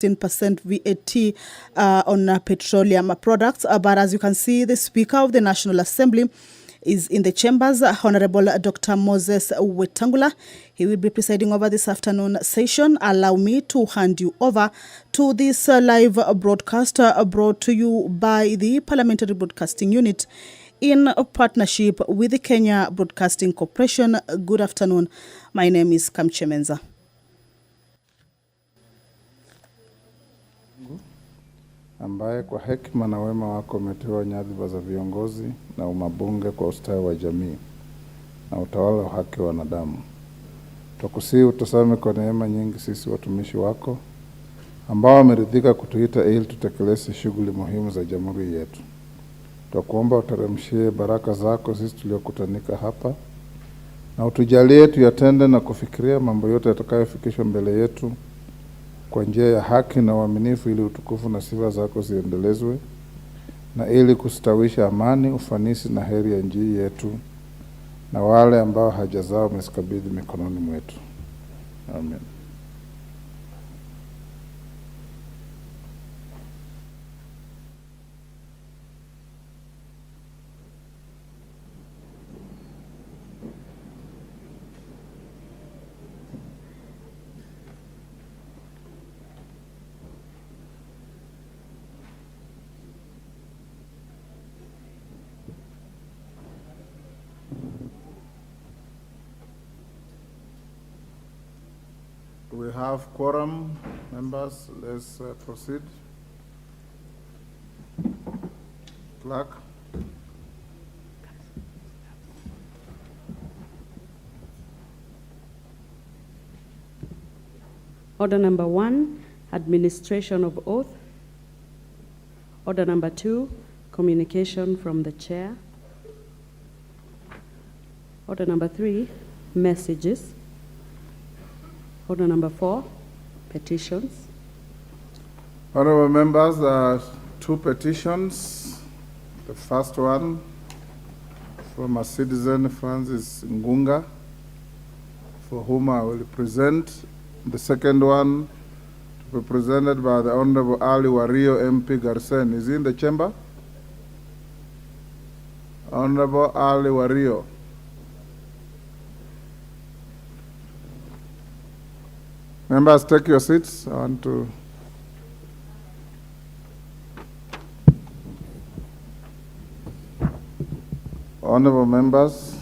15% VAT on petroleum products. But as you can see, the Speaker of the National Assembly is in the chambers, Honorable Dr. Moses Wetangula. He will be presiding over this afternoon session. Allow me to hand you over to this live broadcast brought to you by the Parliamentary Broadcasting Unit in partnership with the Kenya Broadcasting Corporation. Good afternoon. My name is Kamche Menza. Ambaye kwa hekima na wema wako umeteua nyadhifa za viongozi na umabunge kwa ustawi wa jamii na utawala wa haki wa wanadamu. Tukusihi utusame kwa neema nyingi sisi watumishi wako ambao wameridhika kutuita ili tutekeleze shughuli muhimu za jamhuri yetu. Tukuomba uteremshie baraka zako sisi tuliokutanika hapa na utujalie tuyatende na kufikiria mambo yote yatakayofikishwa mbele yetu kwa njia ya haki na uaminifu, ili utukufu na sifa zako ziendelezwe na ili kustawisha amani, ufanisi na heri ya nchi yetu na wale ambao haja zao umezikabidhi mikononi mwetu. Amen. We have quorum, members. Let's proceed. Clerk. Order number 1, administration of oath. Order number 2, communication from the chair. Order number 3, messages. Order number 4, petitions. Honorable members, there are 2 petitions. The first one from a citizen, Francis Ngunga, for whom I will present. The second one to be presented by the Honorable Ali Wario MP Garsen. Is he in the chamber? Honorable Ali Wario. Members, take your seats. I want to honorable members,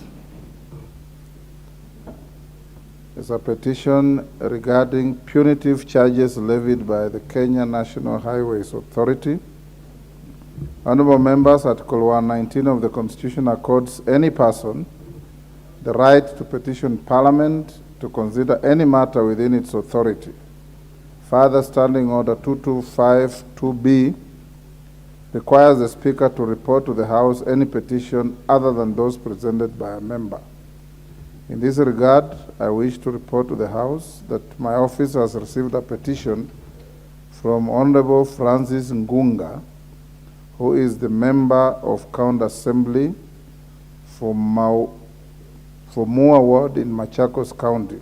there's a petition regarding punitive charges levied by the Kenya National Highways Authority. Honorable members, Article 119 of the Constitution accords any person the right to petition Parliament to consider any matter within its authority. Further, Standing Order 2252B requires the Speaker to report to the House any petition other than those presented by a member. In this regard, I wish to report to the House that my office has received a petition from Honorable Francis Ngunga, who is the member of County Assembly for Moa Ward in Machakos County,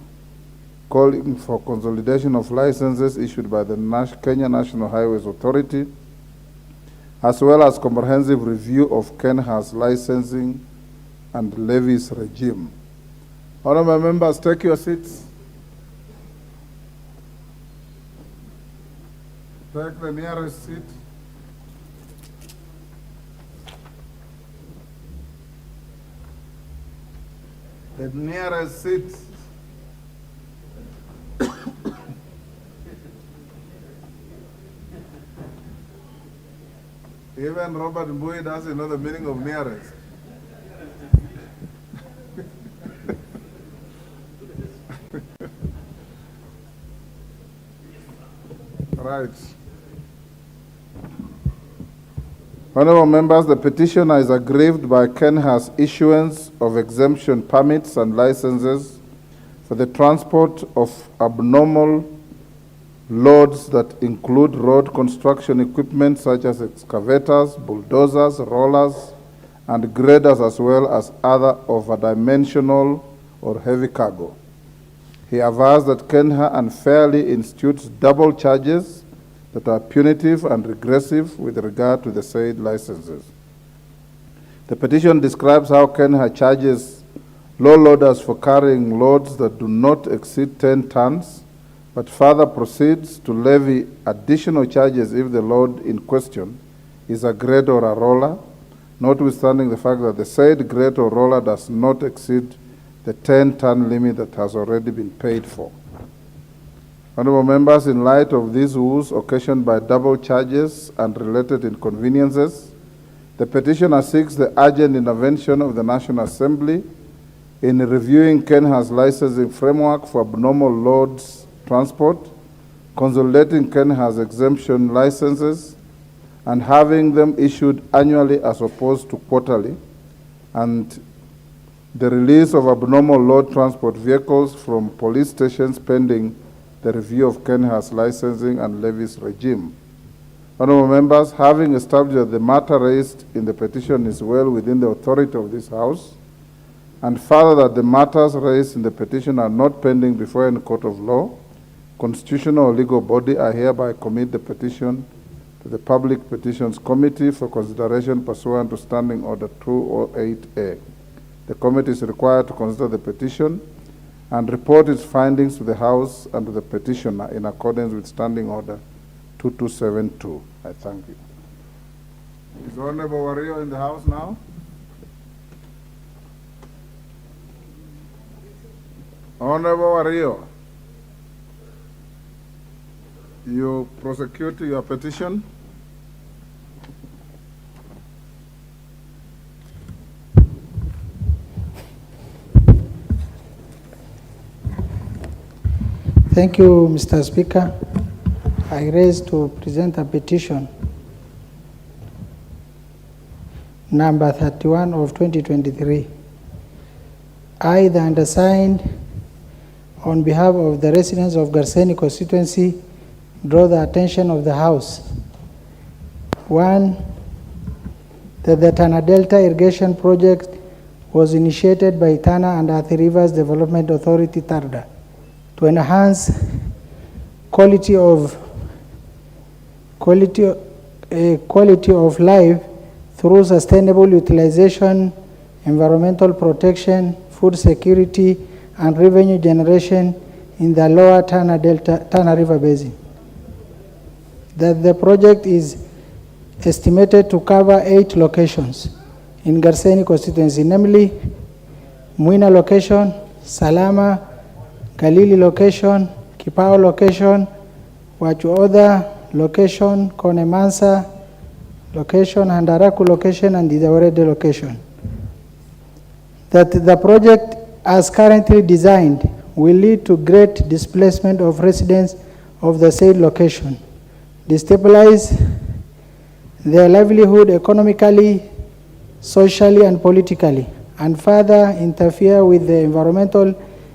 calling for consolidation of licenses issued by the Kenya National Highways Authority, as well as comprehensive review of KENHA's licensing and levies regime. Honorable members, take your seats. Take the nearest seat. The nearest seat. Even Robert Mbui doesn't know the meaning of nearest. Right. Honorable members, the petitioner is aggrieved by KENHA's issuance of exemption permits and licenses for the transport of abnormal loads that include road construction equipment such as excavators, bulldozers, rollers, and graders, as well as other overdimensional or heavy cargo. He avers that KENHA unfairly institutes double charges that are punitive and regressive with regard to the said licenses. The petition describes how Kenya charges low loaders for carrying loads that do not exceed 10 tons, but further proceeds to levy additional charges if the load in question is a grade or a roller, notwithstanding the fact that the said grade or roller does not exceed the 10-ton limit that has already been paid for. Honorable members, in light of these woes occasioned by double charges and related inconveniences, the petitioner seeks the urgent intervention of the National Assembly in reviewing Kenya's licensing framework for abnormal loads transport, consolidating Kenya's exemption licenses, and having them issued annually as opposed to quarterly, and the release of abnormal load transport vehicles from police stations pending the review of Kenya's licensing and levies regime. Honorable members, having established that the matter raised in the petition is well within the authority of this House, and further that the matters raised in the petition are not pending before any court of law, constitutional or legal body, I hereby commit the petition to the Public Petitions Committee for consideration pursuant to Standing Order 208A. The committee is required to consider the petition and report its findings to the House and to the petitioner in accordance with Standing Order 2272. I thank you. Is Honorable Wario in the House now? Honorable Wario, you prosecute your petition? Thank you, Mr. Speaker. I raise to present a petition number 31 of 2023. I, the undersigned, on behalf of the residents of Garseni constituency, draw the attention of the House. 1, that the Tana Delta irrigation project was initiated by Tana and Athi Rivers Development Authority, TARDA, to enhance quality of life through sustainable utilization, environmental protection, food security, and revenue generation in the lower Tana River Basin. That the project is estimated to cover 8 locations in Garseni constituency, namely Mwina location, Salama, Galili location, Kipao location, Wachuodha location, Konemansa location, Handaraku location, and Didawarede location. That the project as currently designed will lead to great displacement of residents of the said location, destabilize their livelihood economically, socially, and politically, and further interfere with the environmental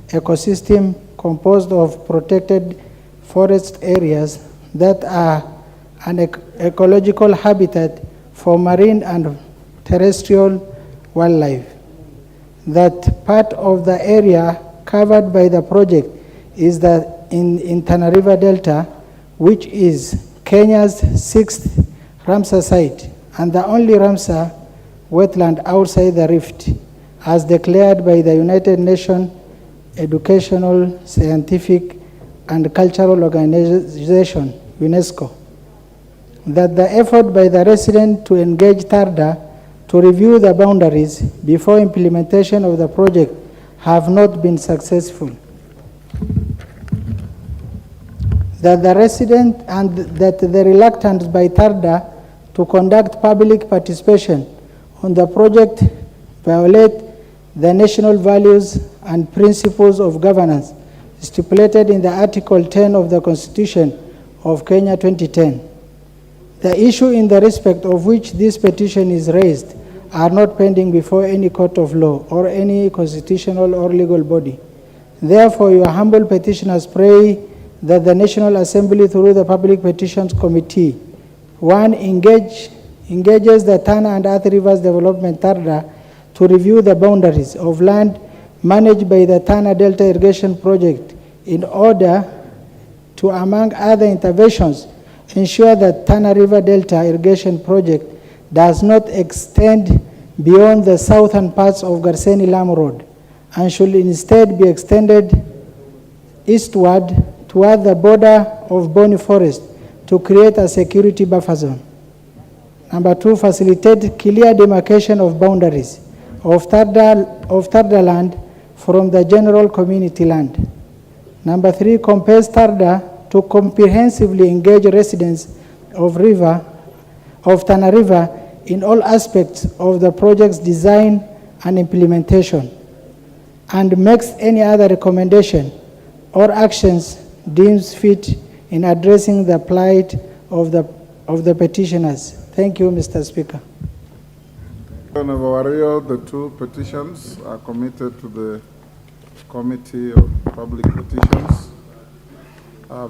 ecosystem composed of protected forest areas that are an ecological habitat for marine and terrestrial wildlife. That part of the area covered by the project is in Tana River Delta, which is Kenya's 6th Ramsar site and the only Ramsar wetland outside the rift, as declared by the United Nations Educational, Scientific, and Cultural Organization, UNESCO. That the effort by the resident to engage TARDA to review the boundaries before implementation of the project have not been successful. That the resident and that the reluctance by TARDA to conduct public participation on the project violate the national values and principles of governance stipulated in the Article 10 of the Constitution of Kenya 2010. The issue in the respect of which this petition is raised are not pending before any court of law or any constitutional or legal body. Therefore, your humble petitioners pray that the National Assembly through the Public Petitions Committee, 1, engages the Tana and Athi Rivers Development TARDA to review the boundaries of land managed by the Tana Delta Irrigation Project in order to, among other interventions, ensure that Tana River Delta irrigation project does not extend beyond the southern parts of Garseni-Lamu Road and should instead be extended eastward toward the border of Boni Forest to create a security buffer zone. Number 2, facilitate clear demarcation of boundaries of Tarda land from the general community land. Number 3, compels Tarda to comprehensively engage residents of Tana River in all aspects of the project's design and implementation, and makes any other recommendation or actions deems fit in addressing the plight of the petitioners. Thank you, Mr. Speaker. Honorable Wario, the two petitions are committed to the Committee of Public Petitions.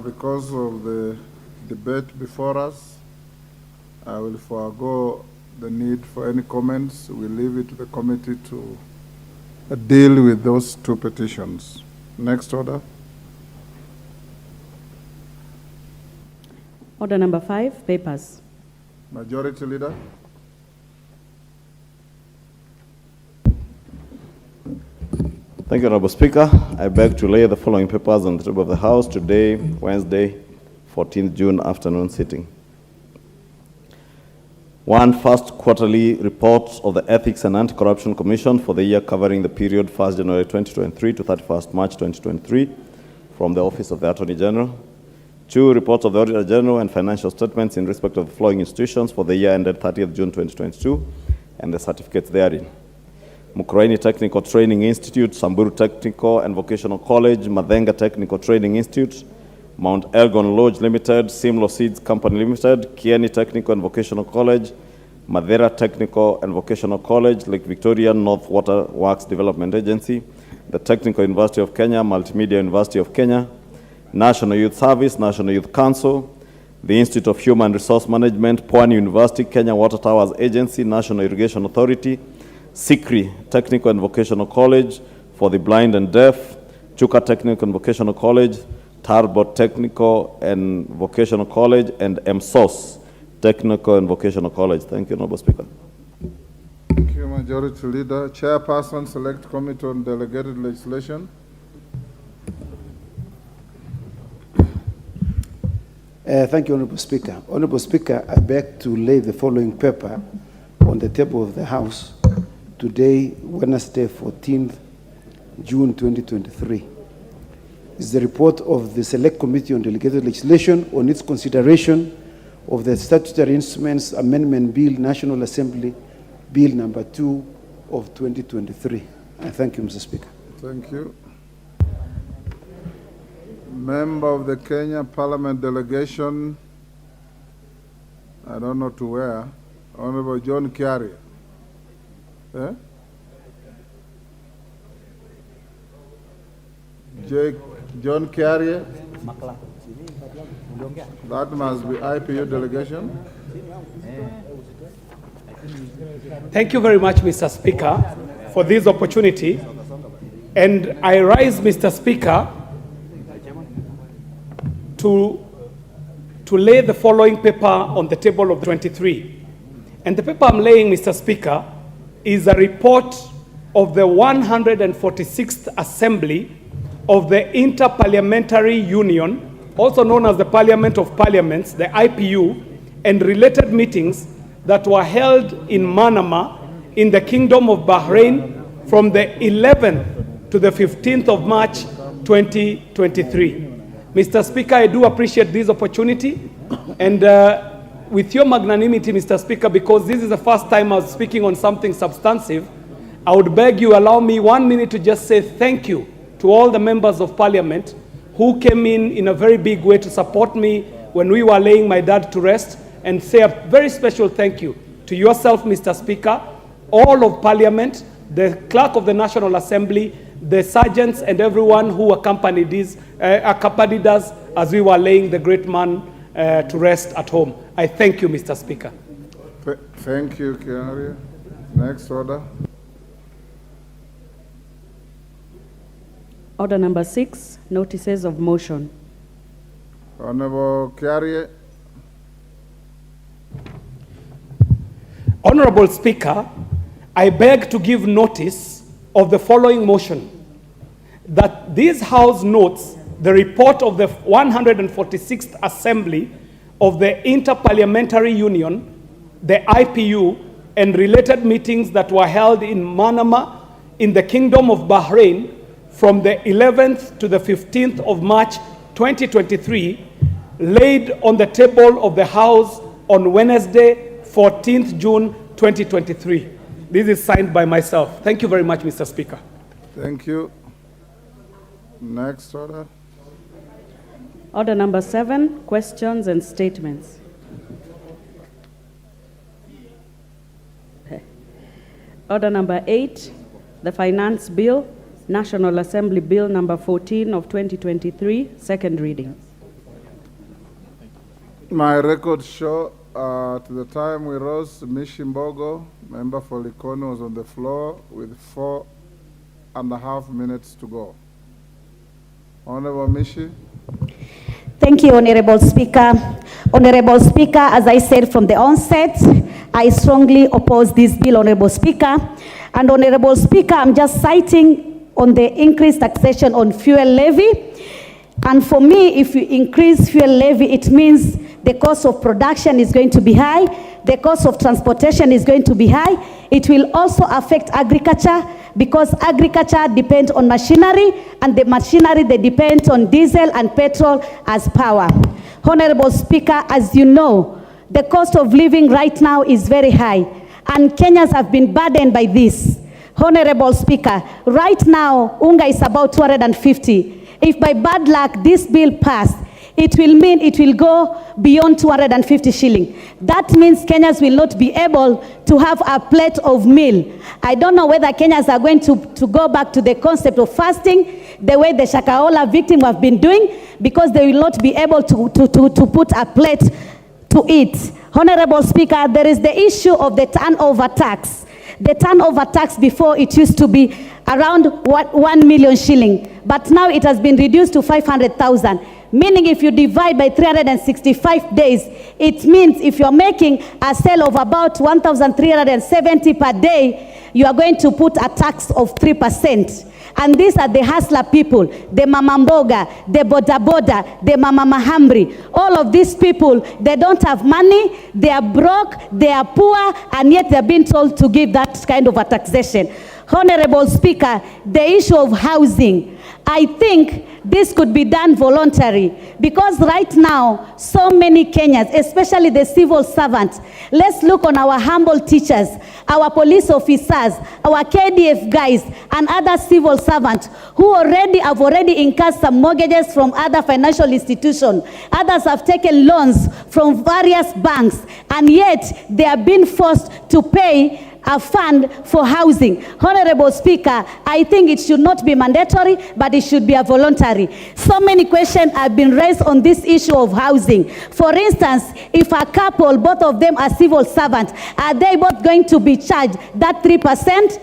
Because of the debate before us, I will forego the need for any comments. We'll leave it to the committee to deal with those two petitions. Next order. Order number 5, papers. Majority Leader. Thank you, Honorable Speaker. I beg to lay the following papers on the table of the House today, Wednesday, 14th June afternoon sitting. 1, first quarterly report of the Ethics and Anti-Corruption Commission for the year covering the period 1st January 2023 to 31st March 2023 from the Office of the Attorney General. 2, reports of the Auditor General and financial statements in respect of the following institutions for the year ended 30th June 2022 and the certificates therein. Mukurweini Technical Training Institute, Samburu Technical and Vocational College, Madenga Technical Training Institute, Mount Elgon Lodge Limited, Simlo Seeds Company Limited, Kieni Technical and Vocational College, Madeira Technical and Vocational College, Lake Victoria North Water Works Development Agency, the Technical University of Kenya, Multimedia University of Kenya, National Youth Service, National Youth Council, the Institute of Human Resource Management, Pwani University, Kenya Water Towers Agency, National Irrigation Authority, Sikri Technical and Vocational College for the Blind and Deaf, Chuka Technical and Vocational College, Tarbot Technical and Vocational College, and MSOS Technical and Vocational College. Thank you, Honorable Speaker. Thank you, Majority Leader. Chairperson, Select Committee on Delegated Legislation. Thank you, Honorable Speaker. Honorable Speaker, I beg to lay the following paper on the table of the House today, Wednesday, 14th June 2023. Is the report of the Select Committee on Delegated Legislation on its consideration of the Statutory Instruments Amendment Bill, National Assembly Bill number 2 of 2023. I thank you, Mr. Speaker. Thank you. Member of the Kenya Parliament Delegation, I don't know to where, Honorable John Kiari. Eh? John Kiari? That must be IPU delegation. Thank you very much, Mr. Speaker, for this opportunity. And I rise, Mr. Speaker, to lay the following paper on the table of 23. And the paper I'm laying, Mr. Speaker, is a report of the 146th Assembly of the Inter-Parliamentary Union, also known as the Parliament of Parliaments, the IPU, and related meetings that were held in Manama in the Kingdom of Bahrain from the 11th to the 15th of March 2023. Mr. Speaker, I do appreciate this opportunity, and with your magnanimity, Mr. Speaker, because this is the first time I was speaking on something substantive, I would beg you allow me 1 minute to just say thank you to all the members of Parliament who came in a very big way to support me when we were laying my dad to rest, and say a very special thank you to yourself, Mr. Speaker, all of Parliament, the Clerk of the National Assembly, the sergeants, and everyone who accompanied us as we were laying the great man to rest at home. I thank you, Mr. Speaker. Thank you, Kiari. Next order. Order number 6, notices of motion. Honorable Kiari. Honorable Speaker, I beg to give notice of the following motion, that this House notes the report of the 146th Assembly of the Interparliamentary Union, the IPU, and related meetings that were held in Manama in the Kingdom of Bahrain from the 11th to the 15th of March 2023, laid on the table of the House on Wednesday, 14th June 2023. This is signed by myself. Thank you very much, Mr. Speaker. Thank you. Next order. Order number 7, questions and statements. Order number 8, the Finance Bill, National Assembly Bill number 14 of 2023, second reading. My records show at the time we rose, Mishi Mbogo, member for Likoni, was on the floor with 4.5 minutes to go. Honorable Mishi. Thank you, Honorable Speaker. Honorable Speaker, as I said from the onset, I strongly oppose this bill, Honorable Speaker. And Honorable Speaker, I'm just citing on the increased taxation on fuel levy. And for me, if you increase fuel levy, it means the cost of production is going to be high, the cost of transportation is going to be high. It will also affect agriculture, because agriculture depends on machinery, and the machinery, they depend on diesel and petrol as power. Honorable Speaker, as you know, the cost of living right now is very high, and Kenyans have been burdened by this. Honorable Speaker, right now, unga is about 250. If by bad luck this bill passed, it will mean it will go beyond 250 shilling. That means Kenyans will not be able to have a plate of meal. I don't know whether Kenyans are going to go back to the concept of fasting, the way the Shakahola victims have been doing, because they will not be able to put a plate to eat. Honorable Speaker, there is the issue of the turnover tax. The turnover tax before, it used to be around 1 million shilling, but now it has been reduced to 500,000. Meaning if you divide by 365 days, it means if you're making a sale of about 1,370 per day, you are going to put a tax of 3%. And these are the hustler people, the mama mboga, the boda boda, the mama mahamri. All of these people, they don't have money, they are broke, they are poor, and yet they're being told to give that kind of a taxation. Honorable Speaker, the issue of housing, I think this could be done voluntary, because right now, so many Kenyans, especially the civil servants, let's look on our humble teachers, our police officers, our KDF guys, and other civil servants who have already incurred some mortgages from other financial institutions. Others have taken loans from various banks, and yet they are being forced to pay a fund for housing. Honorable Speaker, I think it should not be mandatory, but it should be a voluntary. So many questions have been raised on this issue of housing. For instance, if a couple, both of them are civil servants, are they both going to be charged that 3%?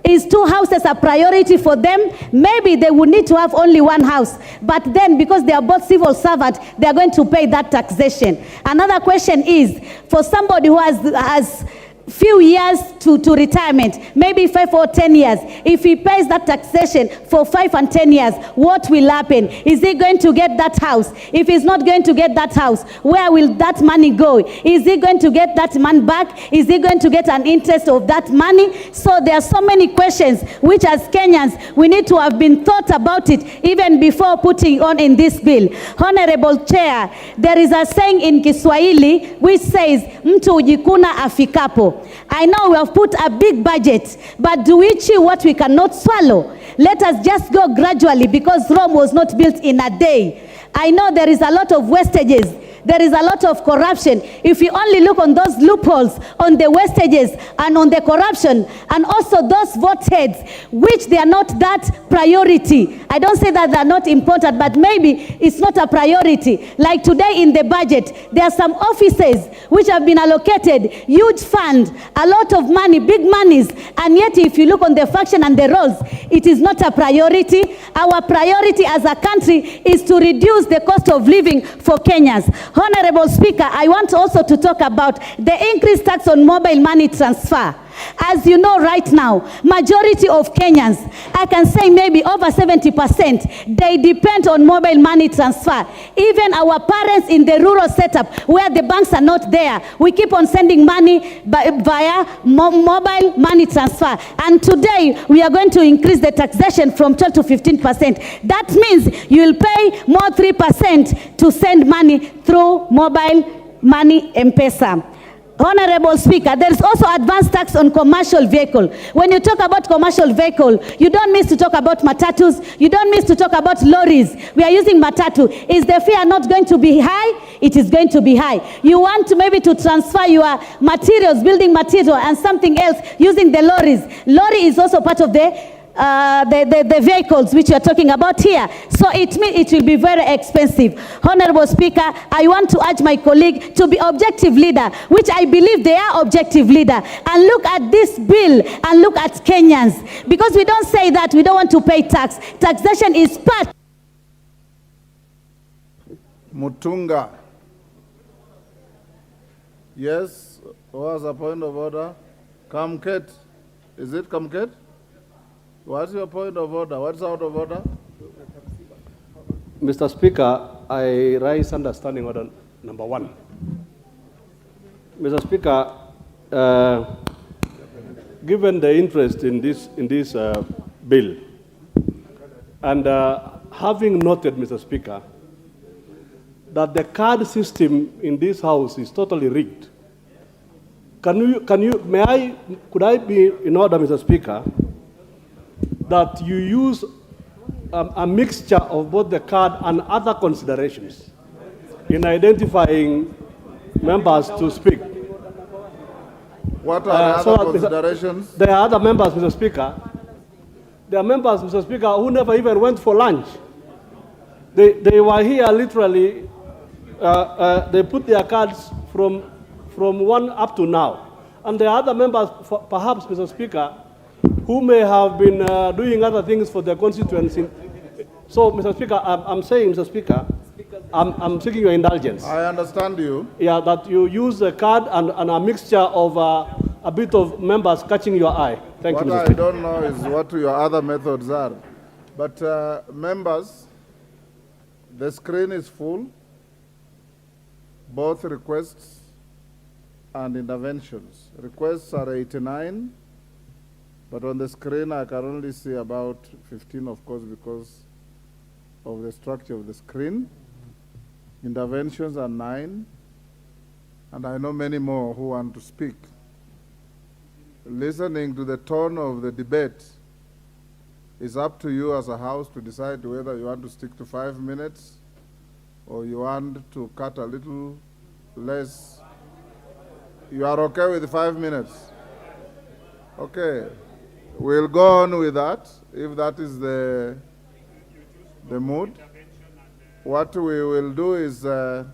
Is 2 houses a priority for them? Maybe they would need to have only 1 house. But then, because they are both civil servants, they are going to pay that taxation. Another question is, for somebody who has few years to retirement, maybe 5 or 10 years, if he pays that taxation for 5 and 10 years, what will happen? Is he going to get that house? If he's not going to get that house, where will that money go? Is he going to get that money back? Is he going to get an interest of that money? So there are so many questions which, as Kenyans, we need to have been thought about it even before putting on in this bill. Honorable Chair, there is a saying in Kiswahili which says, mtu ujikuna afikapo. I know we have put a big budget, but do we chew what we cannot swallow? Let us just go gradually, because Rome was not built in a day. I know there is a lot of wastages. There is a lot of corruption. If you only look on those loopholes, on the wastages and on the corruption, and also those vote heads, which they are not that priority. I don't say that they are not important, but maybe it's not a priority. Like today in the budget, there are some offices which have been allocated, huge fund, a lot of money, big monies, and yet if you look on the function and the roles, it is not a priority. Our priority as a country is to reduce the cost of living for Kenyans. Honorable Speaker, I want also to talk about the increased tax on mobile money transfer. As you know right now, majority of Kenyans, I can say maybe over 70%, they depend on mobile money transfer. Even our parents in the rural setup where the banks are not there, we keep on sending money via mobile money transfer. And today, we are going to increase the taxation from 12 to 15%. That means you will pay more 3% to send money through mobile money M-Pesa. Honorable Speaker, there is also advanced tax on commercial vehicle. When you talk about commercial vehicle, you don't miss to talk about matatus, you don't miss to talk about lorries. We are using matatu. Is the fare not going to be high? It is going to be high. You want to maybe to transfer your materials, building material and something else using the lorries. Lorry is also part of the vehicles which you are talking about here. So it means it will be very expensive. Honorable Speaker, I want to urge my colleague to be objective leader, which I believe they are objective leader, and look at this bill and look at Kenyans. Because we don't say that we don't want to pay tax. Taxation is part. Mutunga. Yes, was a point of order. Kamket. Is it Kamket? What's your point of order? What's out of order? Mr. Speaker, I raise understanding order number 1. Mr. Speaker, given the interest in this bill, and having noted, Mr. Speaker, that the card system in this House is totally rigged, could I be in order, Mr. Speaker, that you use a mixture of both the card and other considerations in identifying members to speak? What are the other considerations? There are other members, Mr. Speaker. There are members, Mr. Speaker, who never even went for lunch. They were here literally, they put their cards from 1 up to now. And there are other members, perhaps, Mr. Speaker, who may have been doing other things for their constituency. So, Mr. Speaker, I'm saying, Mr. Speaker, I'm seeking your indulgence. I understand you. Yeah, that you use a card and a mixture of a bit of members catching your eye. Thank you, Mr. Speaker. What I don't know is what your other methods are. But members, the screen is full, both requests and interventions. Requests are 89. But on the screen, I can only see about 15, of course, because of the structure of the screen. Interventions are 9, and I know many more who want to speak. Listening to the tone of the debate is up to you as a House to decide whether you want to stick to 5 minutes or you want to cut a little less. You are okay with 5 minutes? Okay. We'll go on with that, if that is the mood. What we will do is, you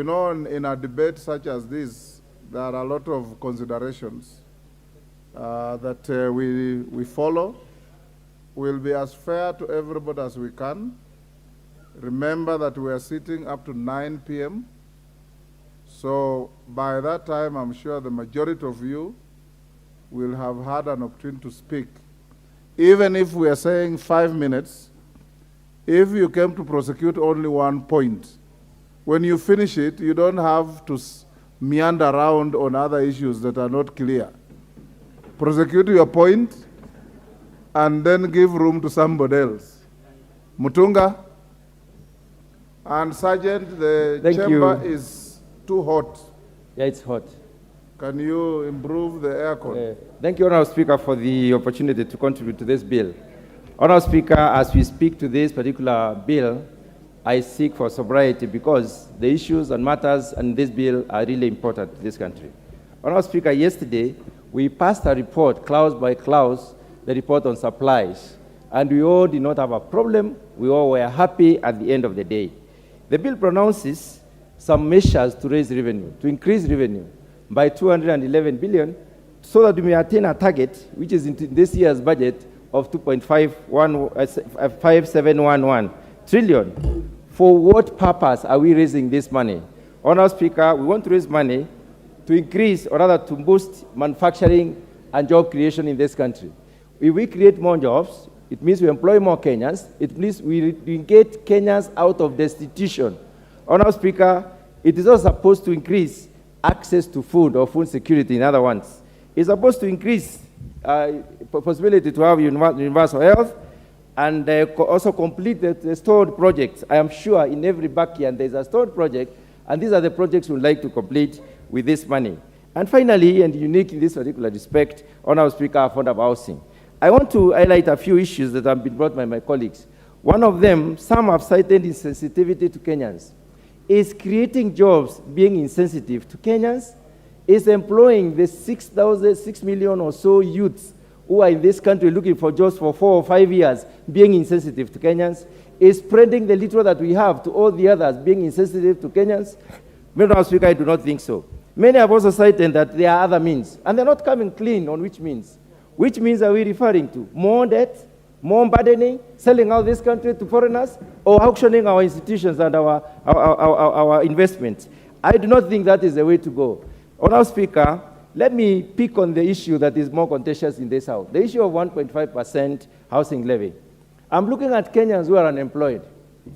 know, in a debate such as this, there are a lot of considerations that we follow. We'll be as fair to everybody as we can. Remember that we are sitting up to 9 p.m. So by that time, I'm sure the majority of you will have had an opportunity to speak. Even if we are saying 5 minutes, if you came to prosecute only one point, when you finish it, you don't have to meander around on other issues that are not clear. Prosecute your point and then give room to somebody else. Mutunga? And Sergeant, the chamber is too hot. Yeah, it's hot. Can you improve the aircon? Thank you, Honourable Speaker, for the opportunity to contribute to this bill. Honourable Speaker, as we speak to this particular bill, I seek for sobriety because the issues and matters in this bill are really important to this country. Honourable Speaker, yesterday we passed a report, clause by clause, the report on supplies, and we all did not have a problem. We all were happy at the end of the day. The bill pronounces some measures to raise revenue, to increase revenue by 211 billion, so that we may attain a target, which is in this year's budget, of 2.5711 trillion For what purpose are we raising this money? Honourable Speaker, we want to raise money to increase, or rather to boost manufacturing and job creation in this country. If we create more jobs, it means we employ more Kenyans. It means we get Kenyans out of destitution. Honourable Speaker, it is also supposed to increase access to food or food security, in other words. It's supposed to increase possibility to have universal health and also complete the stored projects. I am sure in every backyard there is a stored project, and these are the projects we would like to complete with this money. And finally, and unique in this particular respect, Honourable Speaker, affordable housing. I want to highlight a few issues that have been brought by my colleagues. One of them, some have cited insensitivity to Kenyans. Is creating jobs being insensitive to Kenyans? Is employing the 6 million or so youths who are in this country looking for jobs for 4 or 5 years being insensitive to Kenyans? Is spreading the little that we have to all the others being insensitive to Kenyans? Madam Speaker, I do not think so. Many have also cited that there are other means, and they're not coming clean on which means. Which means are we referring to? More debt, more burdening, selling out this country to foreigners, or auctioning our institutions and our investments? I do not think that is the way to go. Honourable Speaker, let me pick on the issue that is more contentious in this House, the issue of 1.5% housing levy. I'm looking at Kenyans who are unemployed,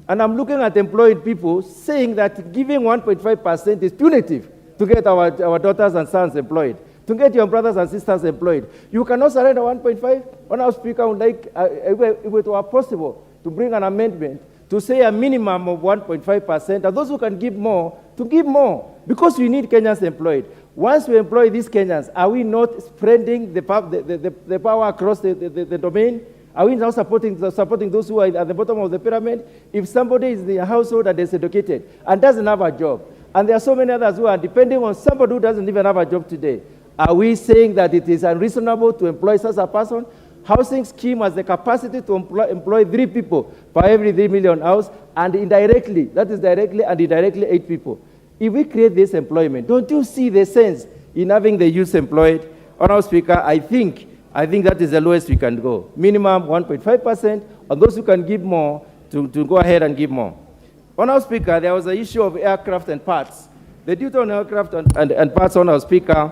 and I'm looking at employed people saying that giving 1.5% is punitive to get our daughters and sons employed, to get your brothers and sisters employed. You cannot surrender 1.5? Honourable Speaker, I would like, if it were possible, to bring an amendment to say a minimum of 1.5%, and those who can give more, to give more, because we need Kenyans employed. Once we employ these Kenyans, are we not spreading the power across the domain? Are we now supporting those who are at the bottom of the pyramid? If somebody is in a household that is educated and doesn't have a job, and there are so many others who are depending on somebody who doesn't even have a job today, are we saying that it is unreasonable to employ such a person? Housing scheme has the capacity to employ 3 people per every 3 million house, and indirectly, that is directly and indirectly 8 people. If we create this employment, don't you see the sense in having the youth employed? Honourable Speaker, I think that is the lowest we can go. Minimum 1.5%, and those who can give more, to go ahead and give more. Honourable Speaker, there was an issue of aircraft and parts. The duty on aircraft and parts, Honourable Speaker,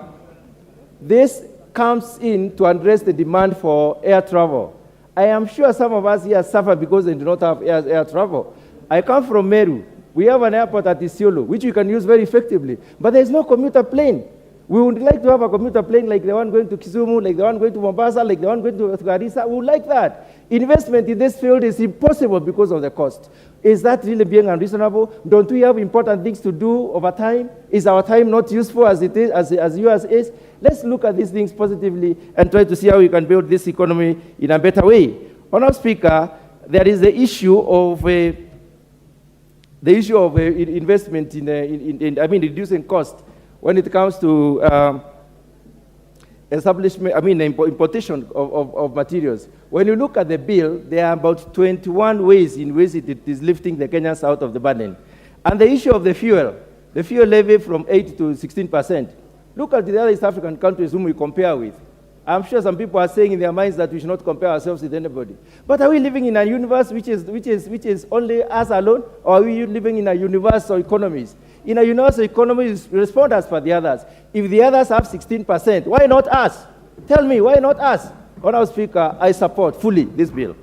this comes in to address the demand for air travel. I am sure some of us here suffer because they do not have air travel. I come from Meru. We have an airport at Isiolo, which we can use very effectively, but there is no commuter plane. We would like to have a commuter plane like the one going to Kisumu, like the one going to Mombasa, like the one going to Garissa. We would like that. Investment in this field is impossible because of the cost. Is that really being unreasonable? Don't we have important things to do over time? Is our time not useful as it is, as yours is? Let's look at these things positively and try to see how we can build this economy in a better way. Honourable Speaker, there is the issue of investment in reducing cost when it comes to importation of materials. When you look at the bill, there are about 21 ways in which it is lifting the Kenyans out of the burden. And the issue of the fuel levy from 8 to 16%. Look at the other East African countries whom we compare with. I'm sure some people are saying in their minds that we should not compare ourselves with anybody. But are we living in a universe which is only us alone, or are we living in a universal economy? In a universal economy, we respond as for the others. If the others have 16%, why not us? Tell me, why not us? Honourable Speaker, I support fully this bill.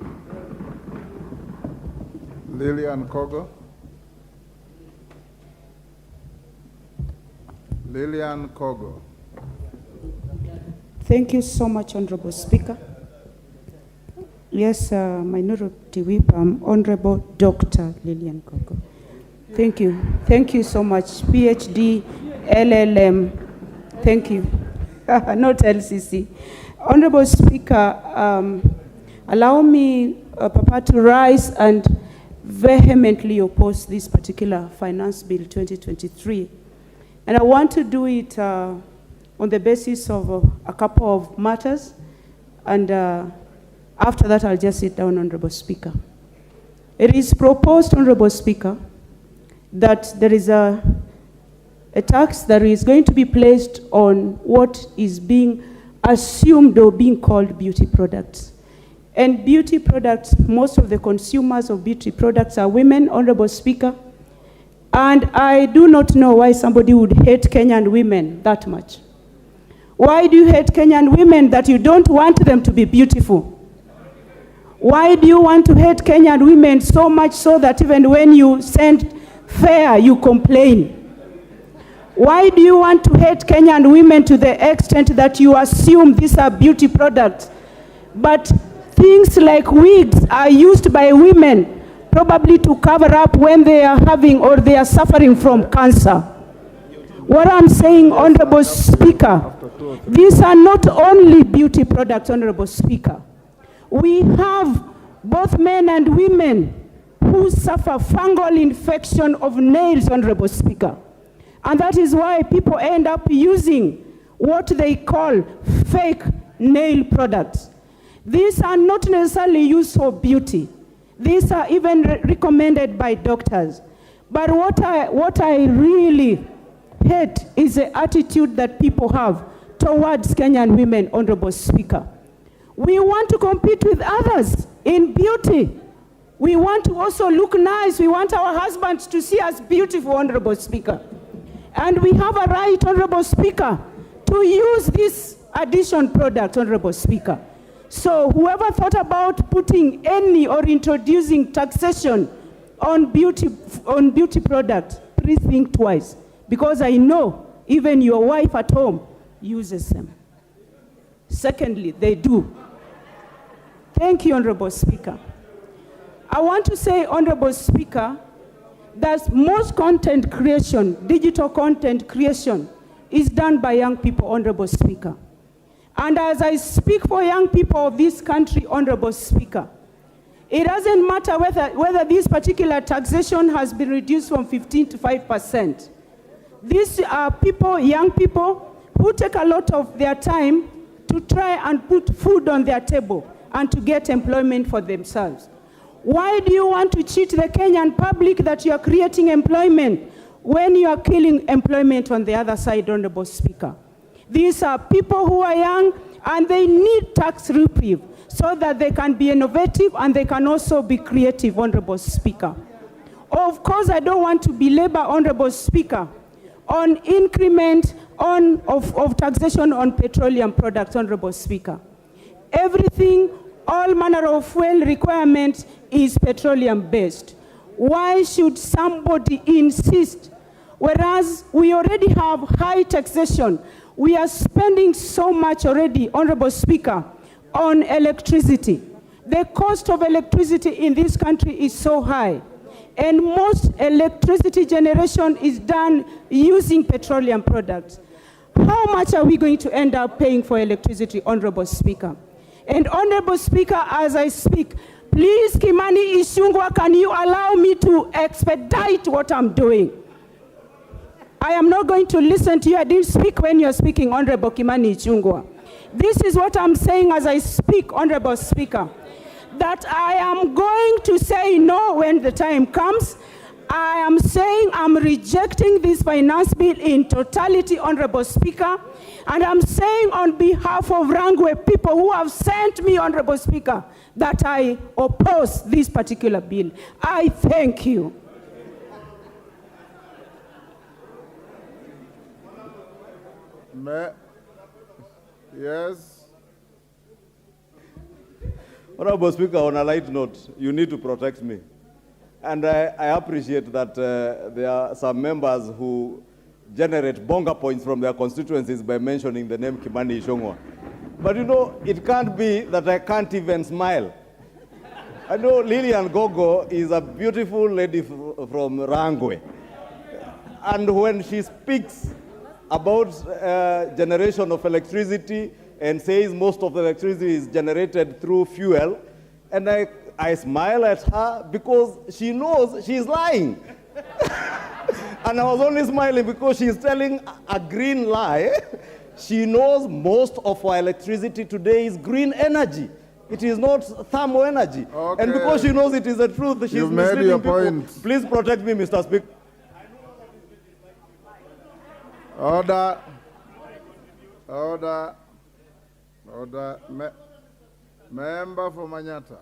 Lilian Kogo. Lilian Kogo. Thank you so much, Honourable Speaker. Yes, Minority Whip, Honourable Dr. Lilian Kogo. Thank you. Thank you so much. PhD, LLM. Thank you. Not LCC. Honourable Speaker, allow me, Papa, to rise and vehemently oppose this particular Finance Bill 2023. And I want to do it on the basis of a couple of matters. And after that, I'll just sit down, Honourable Speaker. It is proposed, Honourable Speaker, that there is a tax that is going to be placed on what is being assumed or being called beauty products. And beauty products, most of the consumers of beauty products are women, Honorable Speaker. And I do not know why somebody would hate Kenyan women that much. Why do you hate Kenyan women that you don't want them to be beautiful? Why do you want to hate Kenyan women so much so that even when you send fare, you complain? Why do you want to hate Kenyan women to the extent that you assume these are beauty products? But things like wigs are used by women probably to cover up when they are having or they are suffering from cancer. What I'm saying, Honorable Speaker, these are not only beauty products, Honorable Speaker. We have both men and women who suffer fungal infection of nails, Honorable Speaker. And that is why people end up using what they call fake nail products. These are not necessarily used for beauty. These are even recommended by doctors. But what I really hate is the attitude that people have towards Kenyan women, Honorable Speaker. We want to compete with others in beauty. We want to also look nice. We want our husbands to see us beautiful, Honorable Speaker. And we have a right, Honorable Speaker, to use this addition product, Honorable Speaker. So whoever thought about putting any or introducing taxation on beauty products, please think twice. Because I know even your wife at home uses them. Secondly, they do. Thank you, Honorable Speaker. I want to say, Honorable Speaker, that most content creation, digital content creation, is done by young people, Honorable Speaker. And as I speak for young people of this country, Honorable Speaker, it doesn't matter whether this particular taxation has been reduced from 15 to 5%. These are people, young people, who take a lot of their time to try and put food on their table and to get employment for themselves. Why do you want to cheat the Kenyan public that you are creating employment when you are killing employment on the other side, Honorable Speaker? These are people who are young and they need tax reprieve so that they can be innovative and they can also be creative, Honorable Speaker. Of course, I don't want to belabor, Honorable Speaker, on increment of taxation on petroleum products, Honorable Speaker. Everything, all manner of fuel requirements is petroleum-based. Why should somebody insist, whereas we already have high taxation? We are spending so much already, Honorable Speaker, on electricity. The cost of electricity in this country is so high, and most electricity generation is done using petroleum products. How much are we going to end up paying for electricity, Honorable Speaker? And Honorable Speaker, as I speak, please, Kimani Ichung'wah, can you allow me to expedite what I'm doing? I am not going to listen to you. I didn't speak when you're speaking, Honorable Kimani Ichung'wah. This is what I'm saying as I speak, Honorable Speaker, that I am going to say no when the time comes. I am saying I'm rejecting this finance bill in totality, Honorable Speaker, and I'm saying on behalf of Rangwe people who have sent me, Honorable Speaker, that I oppose this particular bill. I thank you. Yes. Honorable Speaker, on a light note, you need to protect me. And I appreciate that there are some members who generate bonga points from their constituencies by mentioning the name Kimani Ichung'wah. But you know, it can't be that I can't even smile. I know Lilian Gogo is a beautiful lady from Rangwe. And when she speaks about generation of electricity and says most of the electricity is generated through fuel, and I smile at her because she knows she's lying. And I was only smiling because she's telling a green lie. She knows most of our electricity today is green energy. It is not thermal energy. Okay. And because she knows it is the truth, she's You've made misleading your people. point. Please protect me, Mr. Speaker. Order. Order. Order. Member for Manyata.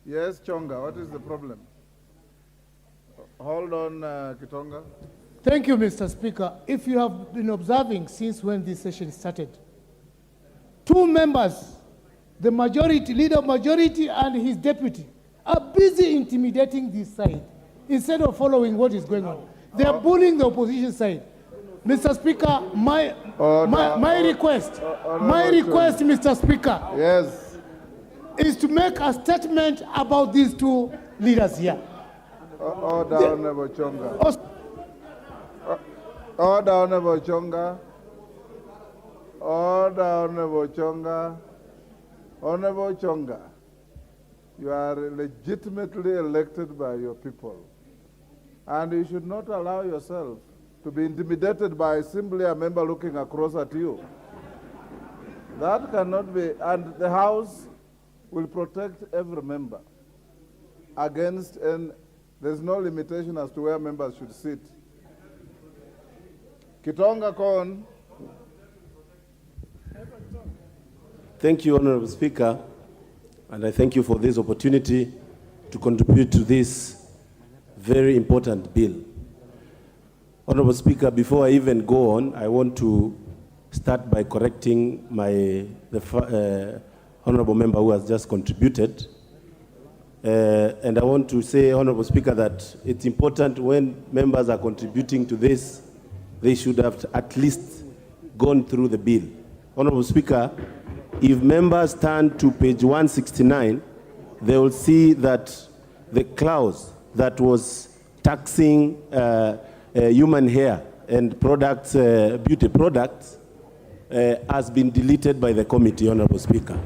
Yes, Chonga, what is the problem? Hold on, Kitonga. Thank you, Mr. Speaker. If you have been observing since when this session started, two members, the majority, leader of majority and his deputy, are busy intimidating this side instead of following what is going on. They are bullying the opposition side. Mr. Speaker, my request, Mr. Speaker, yes, is to make a statement about these two leaders here. Order, Honorable Chonga. Order, Honorable Chonga. Order, Honorable Chonga. Honorable Chonga, you are legitimately elected by your people, and you should not allow yourself to be intimidated by simply a member looking across at you. That cannot be, and the House will protect every member against, and there's no limitation as to where members should sit. Kitonga Kon. Thank you, Honorable Speaker, and I thank you for this opportunity to contribute to this very important bill. Honorable Speaker, before I even go on, I want to start by correcting the honorable member who has just contributed. And I want to say, Honorable Speaker, that it's important when members are contributing to this, they should have at least gone through the bill. Honorable Speaker, if members turn to page 169, they will see that the clause that was taxing human hair and products, beauty products, has been deleted by the committee, Honorable Speaker.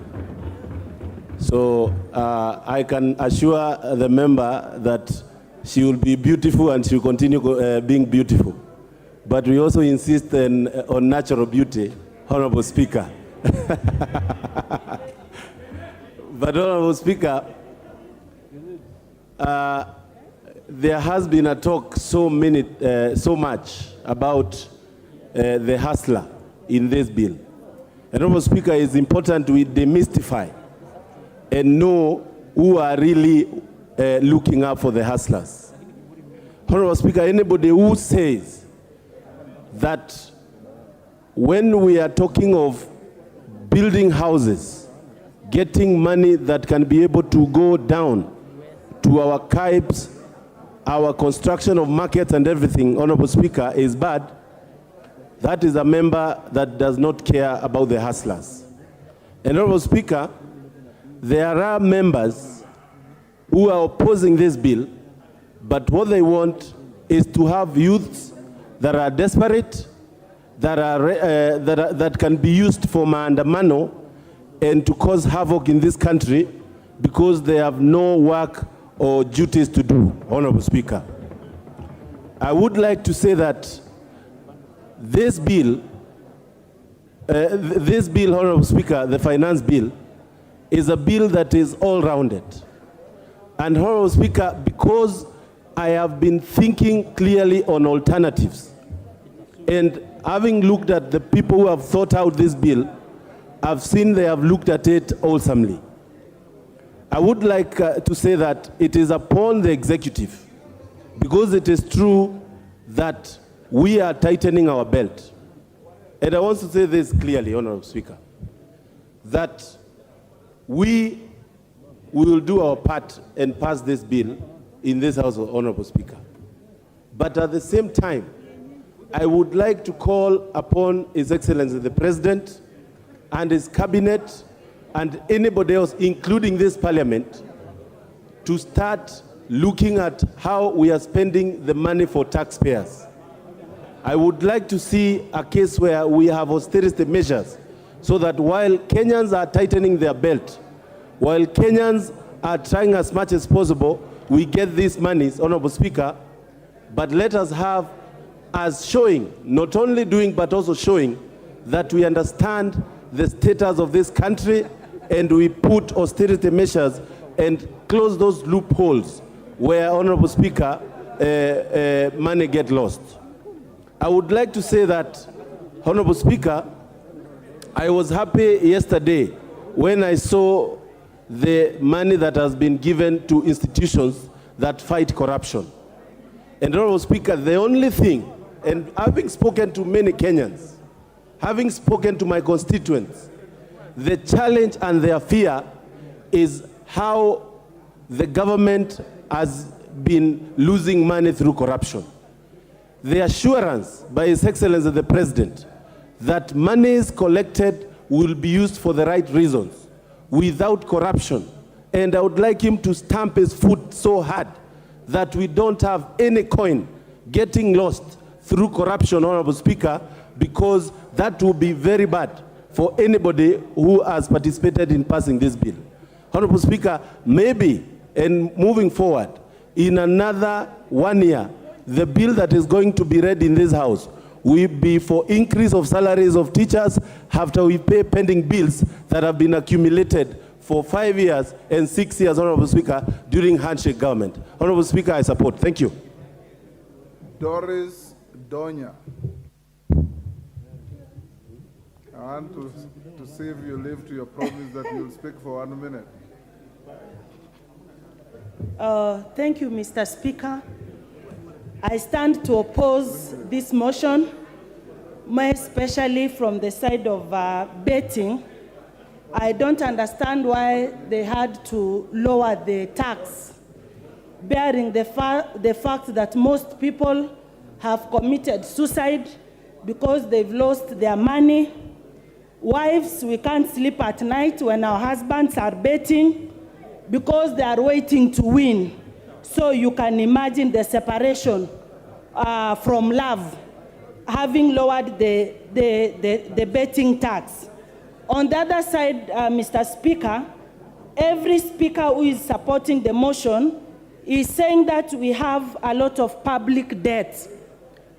So I can assure the member that she will be beautiful and she will continue being beautiful. But we also insist on natural beauty, Honorable Speaker. But Honorable Speaker, there has been a talk so much about the hustler in this bill. And Honorable Speaker, it's important we demystify and know who are really looking up for the hustlers. Honorable Speaker, anybody who says that when we are talking of building houses, getting money that can be able to go down to our tribes, our construction of markets and everything, Honorable Speaker, is bad, that is a member that does not care about the hustlers. And Honorable Speaker, there are members who are opposing this bill, but what they want is to have youths that are desperate, that can be used for maandamano and to cause havoc in this country because they have no work or duties to do, Honorable Speaker. I would like to say that this bill, Honorable Speaker, the finance bill, is a bill that is all-rounded. And Honorable Speaker, because I have been thinking clearly on alternatives, and having looked at the people who have thought out this bill, I've seen they have looked at it wholesomely. I would like to say that it is upon the executive, because it is true that we are tightening our belt. And I want to say this clearly, Honorable Speaker, that we will do our part and pass this bill in this House, Honorable Speaker. But at the same time, I would like to call upon His Excellency the President and his cabinet and anybody else, including this Parliament, to start looking at how we are spending the money for taxpayers. I would like to see a case where we have austerity measures so that while Kenyans are tightening their belt, while Kenyans are trying as much as possible, we get these monies, Honorable Speaker, but let us have as showing, not only doing, but also showing that we understand the status of this country and we put austerity measures and close those loopholes where, Honorable Speaker, money get lost. I would like to say that, Honorable Speaker, I was happy yesterday when I saw the money that has been given to institutions that fight corruption. And Honorable Speaker, the only thing, and having spoken to many Kenyans, having spoken to my constituents, the challenge and their fear is how the government has been losing money through corruption. The assurance by His Excellency the President that monies collected will be used for the right reasons, without corruption. And I would like him to stamp his foot so hard that we don't have any coin getting lost through corruption, Honorable Speaker, because that will be very bad for anybody who has participated in passing this bill. Honorable Speaker, maybe, and moving forward, in another 1 year, the bill that is going to be read in this House will be for increase of salaries of teachers after we pay pending bills that have been accumulated for 5 years and 6 years, Honorable Speaker, during handshake government. Honorable Speaker, I support. Thank you. Doris Donya. I want to see if you live to your promise that you'll speak for 1 minute. Thank you, Mr. Speaker. I stand to oppose this motion, more especially from the side of betting. I don't understand why they had to lower the tax, bearing the fact that most people have committed suicide because they've lost their money. Wives, we can't sleep at night when our husbands are betting because they are waiting to win. So you can imagine the separation from love, having lowered the betting tax. On the other side, Mr. Speaker, every speaker who is supporting the motion is saying that we have a lot of public debt.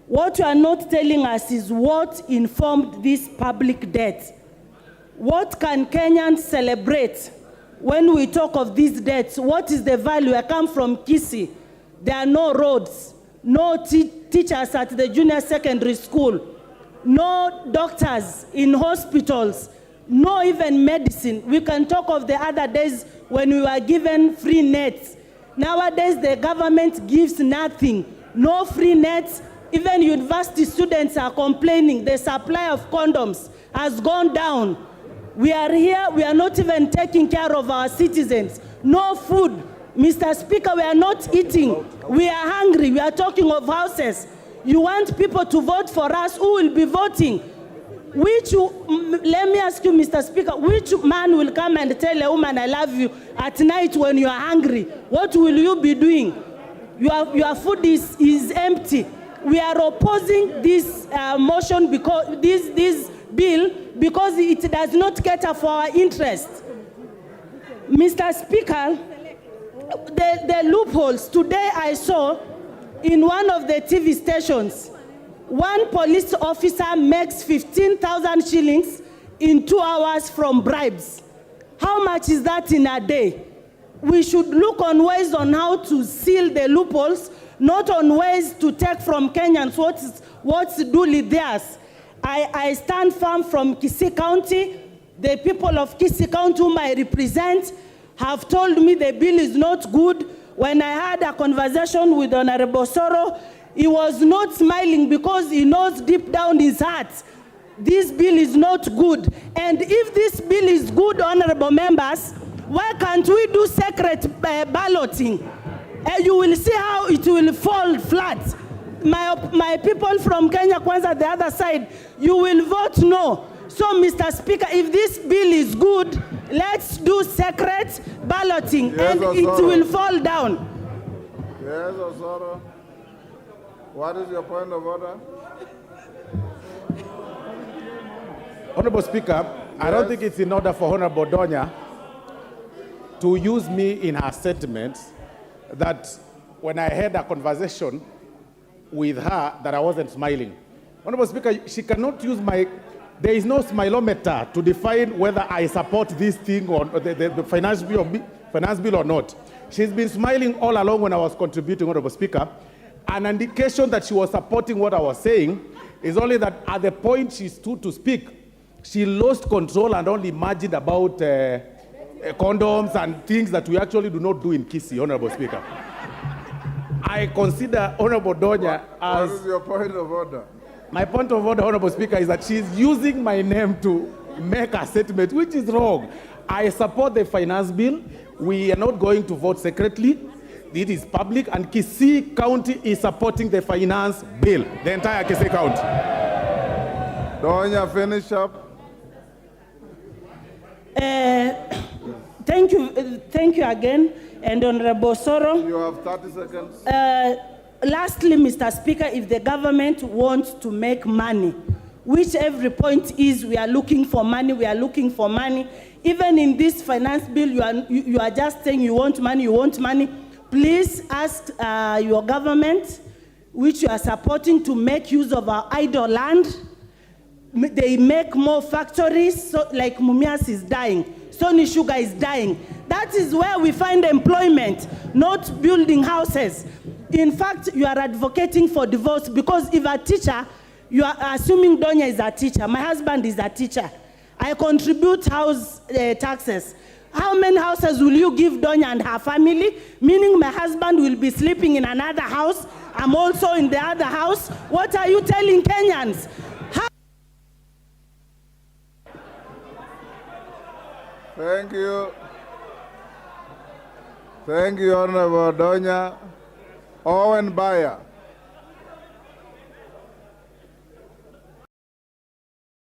What you are not telling us is what informed this public debt. What can Kenyans celebrate when we talk of these debts? What is the value? I come from Kisii. There are no roads, no teachers at the junior secondary school, no doctors in hospitals, no even medicine. We can talk of the other days when we were given free nets. Nowadays, the government gives nothing, no free nets. Even university students are complaining the supply of condoms has gone down. We are here, we are not even taking care of our citizens. No food. Mr. Speaker, we are not eating. We are hungry. We are talking of houses. You want people to vote for us. Who will be voting? Let me ask you, Mr. Speaker, which man will come and tell a woman, I love you, at night when you are hungry? What will you be doing? Your food is empty. We are opposing this motion, because this bill, because it does not cater for our interest. Mr. Speaker, the loopholes. Today I saw in one of the TV stations, one police officer makes 15,000 shillings in 2 hours from bribes. How much is that in a day? We should look on ways on how to seal the loopholes, not on ways to take from Kenyans what's duly theirs. I stand firm from Kisii County. The people of Kisii County whom I represent have told me the bill is not good. When I had a conversation with Honorable Soro, he was not smiling because he knows deep down his heart this bill is not good. And if this bill is good, honorable members, why can't we do secret balloting? You will see how it will fall flat. My people from Kenya Kwanza, the other side, you will vote no. So, Mr. Speaker, if this bill is good, let's do secret balloting, yes, and Osoro, it will fall down. Yes, Osoro. What is your point of order? Honorable Speaker, yes. I don't think it's in order for Honorable Donya to use me in her statements that when I had a conversation with her that I wasn't smiling. Honorable Speaker, she cannot use there is no smilometer to define whether I support this thing or the finance bill or not. She's been smiling all along when I was contributing, Honorable Speaker. An indication that she was supporting what I was saying is only that at the point she stood to speak, she lost control and only imagined about condoms and things that we actually do not do in Kisii, Honorable Speaker. I consider Honorable Donya as... What is your point of order? My point of order, Honorable Speaker, is that she's using my name to make a statement, which is wrong. I support the finance bill. We are not going to vote secretly. It is public, and Kisii County is supporting the finance bill, the entire Kisii County. Donya, finish up. Thank you again, and Honorable Soro. You have 30 seconds. Lastly, Mr. Speaker, if the government wants to make money, which every point is we are looking for money, we are looking for money. Even in this finance bill, you are just saying you want money, you want money. Please ask your government, which you are supporting, to make use of our idle land. They make more factories, so like Mumias is dying, Sony Sugar is dying. That is where we find employment, not building houses. In fact, you are advocating for divorce because if a teacher, you are assuming Donya is a teacher. My husband is a teacher. I contribute house taxes. How many houses will you give Donya and her family? Meaning my husband will be sleeping in another house. I'm also in the other house. What are you telling Kenyans? Thank you. Thank you, Honorable Donya. Owen Bayer.